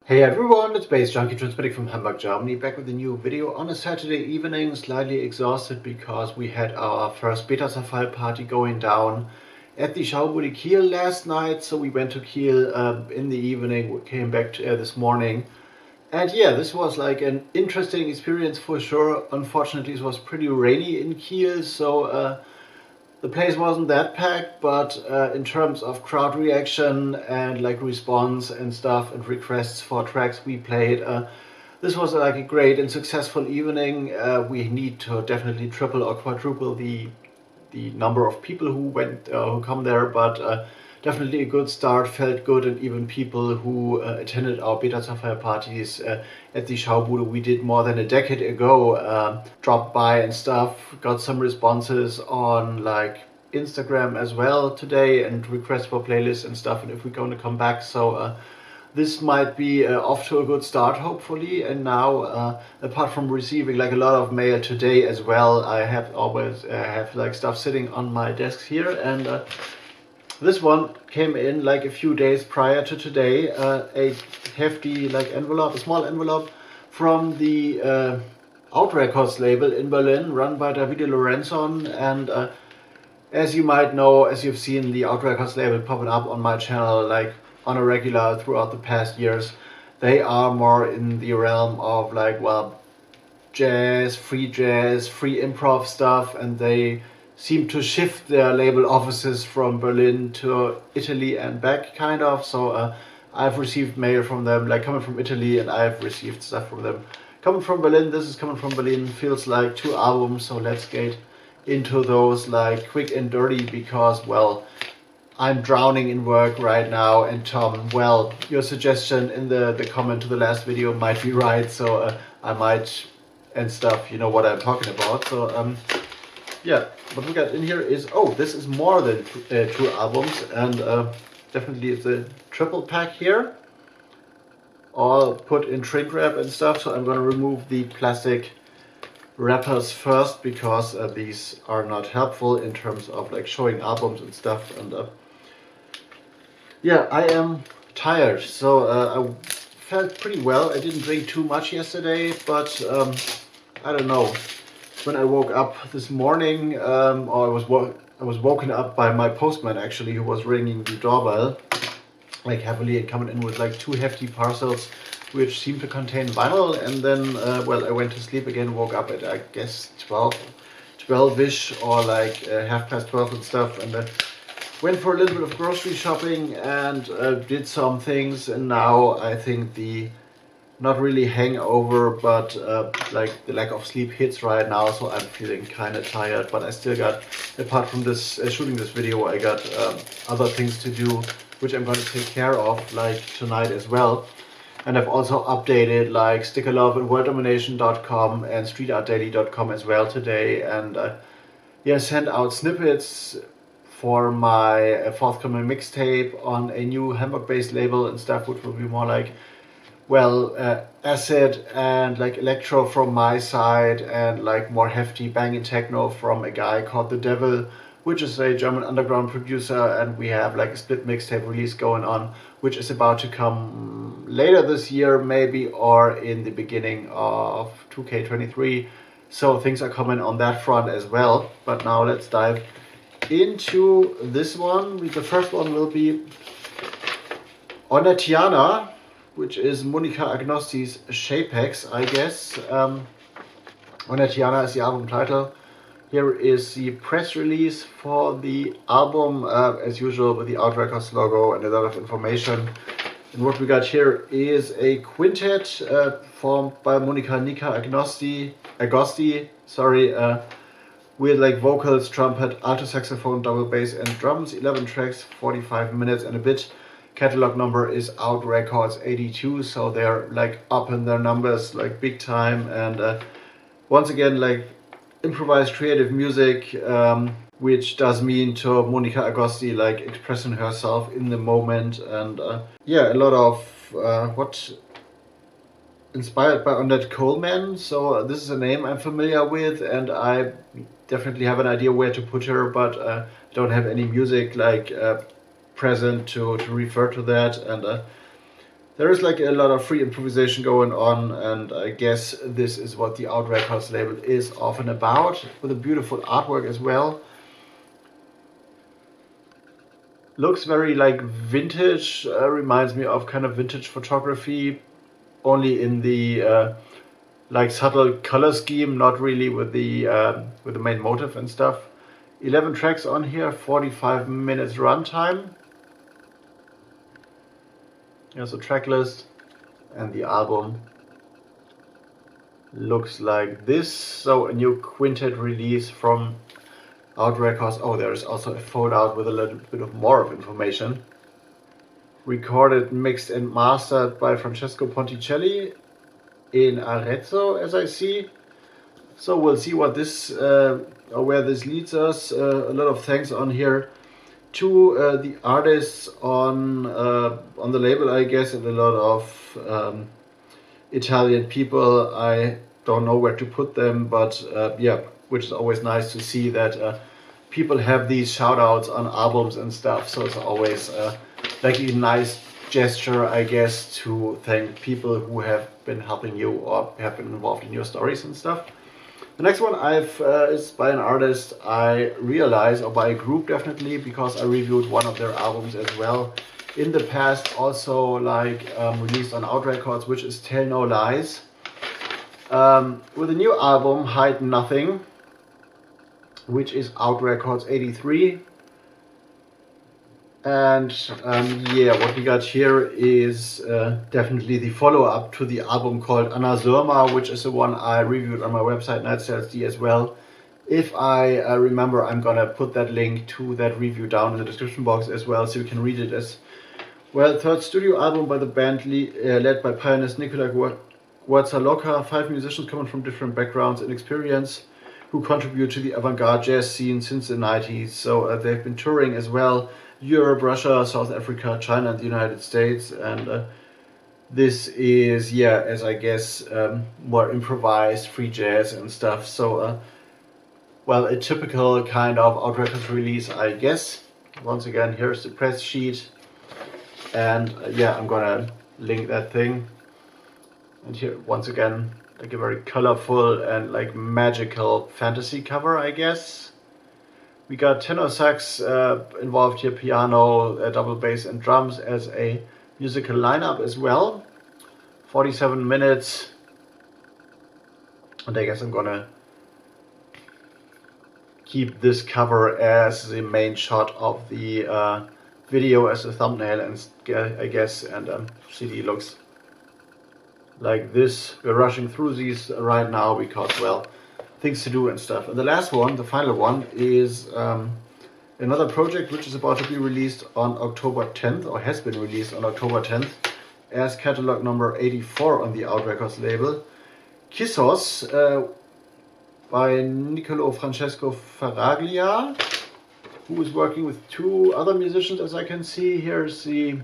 Hey everyone, it's baze.djunkiii transmitting from Hamburg, Germany, back with a new video on a Saturday evening, slightly exhausted because we had our first BETA-ZERFALL party going down at the Schaubude Kiel last night. So we went to Kiel in the evening, we came back to, this morning. And yeah, this was like an interesting experience for sure. Unfortunately, it was pretty rainy in Kiel, so the place wasn't that packed, but in terms of crowd reaction and like response and stuff and requests for tracks we played, this was like a great and successful evening. We need to definitely triple or quadruple the number of people who who come there, but definitely a good start, felt good, and even people who attended our BETA-ZERFALL parties at the Schaubude we did more than a decade ago dropped by and stuff, got some responses on like Instagram as well today and requests for playlists and stuff, and if we're going to come back. So this might be off to a good start, hopefully. And now, apart from receiving like a lot of mail today as well, I have always have like stuff sitting on my desk here, and this one came in like a few days prior to today, a hefty like envelope, a small envelope from the AUT Records label in Berlin, run by Davide Lorenzon. And as you might know, as you've seen the AUT Records label popping up on my channel like on a regular throughout the past years, they are more in the realm of like, well, jazz, free improv stuff, and they seem to shift their label offices from Berlin to Italy and back, kind of. So I've received mail from them, like coming from Italy, and I've received stuff from them coming from Berlin. This is coming from Berlin, feels like 2 albums, so let's get into those like quick and dirty, because, well, I'm drowning in work right now. And Tom, well, your suggestion in the comment to the last video might be right, so I might, and stuff, you know what I'm talking about. So yeah, what we got in here is, oh, this is more than 2 albums, and definitely it's a triple pack here, all put in shrink wrap and stuff. So I'm going to remove the plastic wrappers first, because these are not helpful in terms of like showing albums and stuff. And yeah, I am tired, so I felt pretty well. I didn't drink too much yesterday, but I don't know. When I woke up this morning, or I was woken up by my postman actually, who was ringing the doorbell like heavily and coming in with like 2 hefty parcels which seemed to contain vinyl. And then well, I went to sleep again, woke up at I guess 12ish, or like 12:30 and stuff, and went for a little bit of grocery shopping and did some things. And now I think the not really hangover, but like the lack of sleep hits right now, so I'm feeling kind of tired. But I still got, apart from this shooting this video, I got other things to do, which I'm going to take care of like tonight as well. And I've also updated like Sticker Love and worlddomination.com and streetartdaily.com as well today, and yeah, sent out snippets for my forthcoming mixtape on a new Hamburg-based label and stuff, which will be more like, well, acid and like electro from my side, and like more hefty banging techno from a guy called The Devil, which is a German underground producer. And we have like a split mixtape release going on, which is about to come later this year maybe, or in the beginning of 2K23. So things are coming on that front as well. But now let's dive into this one. The first one will be Onetiana, which is Monica Agnosti's Shapex, I guess. Onetiana is the album title. Here is the press release for the album, as usual with the AUT Records logo and a lot of information. And what we got here is a quintet formed by Monica Agosti, with like vocals, trumpet, alto saxophone, double bass, and drums. 11 tracks, 45 minutes and a bit. Catalog number is AUT Records 82, so they're like up in their numbers like big time. And once again, like improvised creative music, which does mean to Monica Agosti like expressing herself in the moment. And yeah, a lot of what inspired by Odette Coleman. So this is a name I'm familiar with, and I definitely have an idea where to put her, but don't have any music like present to refer to that. And There is like a lot of free improvisation going on, and I guess this is what the AUT Records label is often about, with a beautiful artwork as well. Looks very like vintage, reminds me of kind of vintage photography, only in the like subtle color scheme, not really with the main motive and stuff. 11 tracks on here, 45 minutes runtime. Here's a track list, and the album looks like this. So a new quintet release from AUT Records. Oh, there's also a foldout with a little bit of more of information. Recorded, mixed and mastered by Francesco Ponticelli in Arezzo, as I see. So we'll see what this or where this leads us. A lot of thanks on here to the artists on the label, I guess, and a lot of Italian people. I don't know where to put them, but yeah, which is always nice to see that people have these shout outs on albums and stuff. So it's always like a nice gesture, I guess, to thank people who have been helping you or have been involved in your stories and stuff. The next one is by an artist I realize, or by a group definitely, because I reviewed one of their albums as well in the past, also like released on AUT Records, which is Tell No Lies, with a new album, Hide Nothing, which is AUT Records 83. And yeah, what we got here is definitely the follow-up to the album called Anna Surma, which is the one I reviewed on my website, Nightstyles.d, as well. If I remember, I'm gonna put that link to that review down in the description box as well, so you can read it as well. Third studio album by the band led by pianist Nicola Guazzaloca, 5 musicians coming from different backgrounds and experience who contribute to the avant-garde jazz scene since the 90s. So they've been touring as well, Europe, Russia, South Africa, China, and the United States. And this is, yeah, as I guess, more improvised, free jazz and stuff. So, well, a typical kind of AUT Records release, I guess. Once again, here's the press sheet. And yeah, I'm gonna link that thing. And here, once again, like a very colorful and like magical fantasy cover, I guess. We got tenor sax involved here, piano, double bass and drums as a musical lineup as well. 47 minutes. And I guess I'm gonna keep this cover as the main shot of the video as a thumbnail, and I guess, and CD looks like this. We're rushing through these right now because, well, things to do and stuff. And the last one, the final one, is another project which is about to be released on October 10th, or has been released on October 10th, as catalog number 84 on the AUT Records label. Kissos by Niccolo Francesco Faraglia, who is working with 2 other musicians, as I can see. Here's the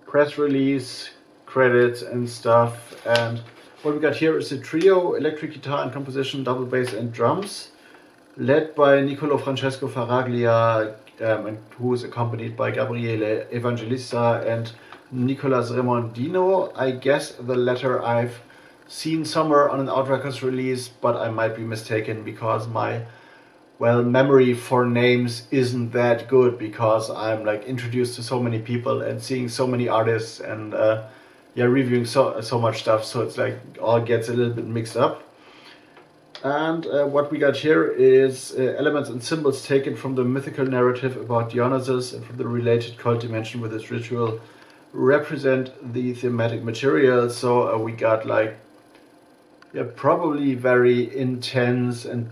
press release, credits and stuff. And what we got here is a trio, electric guitar and composition, double bass and drums, led by Niccolo Francesco Faraglia, and who is accompanied by Gabriele Evangelista and Nicolas Remondino. I guess the latter I've seen somewhere on an AUT Records release, but I might be mistaken because my, well, memory for names isn't that good, because I'm like introduced to so many people and seeing so many artists and yeah, reviewing so much stuff, so it's like all gets a little bit mixed up. And what we got here is elements and symbols taken from the mythical narrative about Dionysus and from the related cult dimension with its ritual represent the thematic material. So we got like, yeah, probably very intense and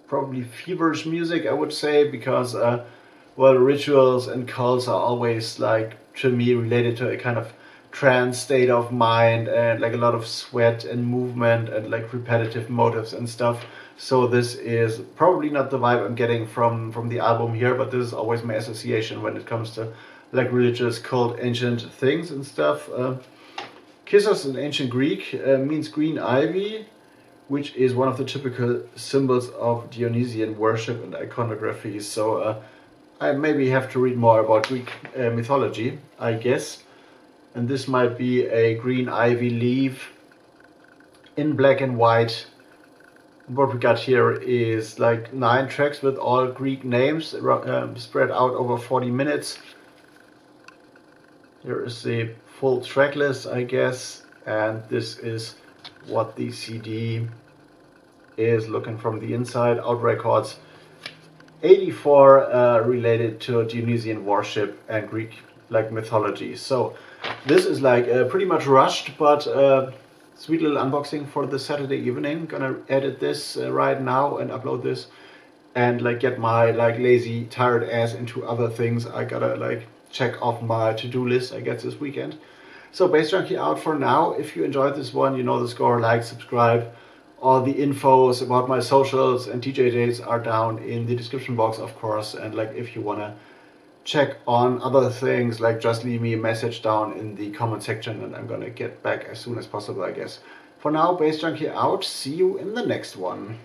probably feverish music, I would say, because well, rituals and cults are always, like, to me, related to a kind of trance state of mind and like a lot of sweat and movement and like repetitive motives and stuff. So this is probably not the vibe I'm getting from the album here, but this is always my association when it comes to like religious, cult, ancient things and stuff. Kissos in ancient Greek means green ivy, which is one of the typical symbols of Dionysian worship and iconography. So I maybe have to read more about Greek mythology, I guess. and this might be a green ivy leaf in black and white. What we got here is like 9 tracks with all Greek names spread out over 40 minutes. Here is the full track list, I guess, and this is what the CD is looking from the inside. AUT Records 84, related to Dionysian worship and Greek like mythology. So this is like pretty much rushed, but sweet little unboxing for the Saturday evening. Gonna edit this right now and upload this and like get my like lazy tired ass into other things. I gotta like check off my to-do list, I guess, this weekend. So Bass Junkie out for now. If you enjoyed this one, you know the score. Like, subscribe. All the infos about my socials and DJ dates are down in the description box, of course. And like if you wanna check on other things, like just leave me a message down in the comment section and I'm gonna get back as soon as possible, I guess. For now, Bass Junkie out. See you in the next one.